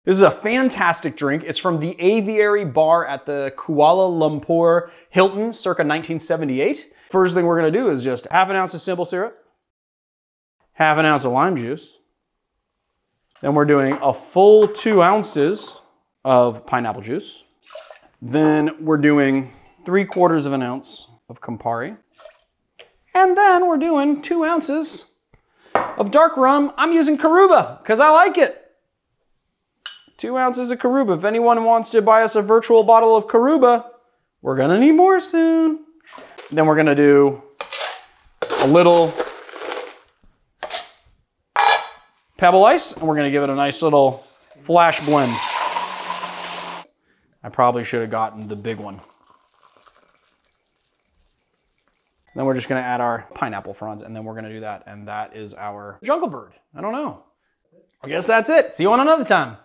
This is a fantastic drink. It's from the Aviary bar at the Kuala Lumpor Hilton circa 1978. First thing we're gonna do is just half an ounce of simple syrup, half an ounce of lime juice. Then we're doing a full 2 ounces of pineapple juice. Then we're doing 3/4 of an ounce of Campari. And then we're doing 2 ounces of dark rum. I'm using Karuba because I like it. 2 ounces of Karuba. If anyone wants to buy us a virtual bottle of Karuba, we're gonna need more soon. Then we're gonna do a little pebble ice, and we're gonna give it a nice little flash blend. I probably should have gotten the big one. Then we're just gonna add our pineapple fronds, and then we're gonna do that, and that is our jungle bird. I don't know. I guess that's it. See you on another time.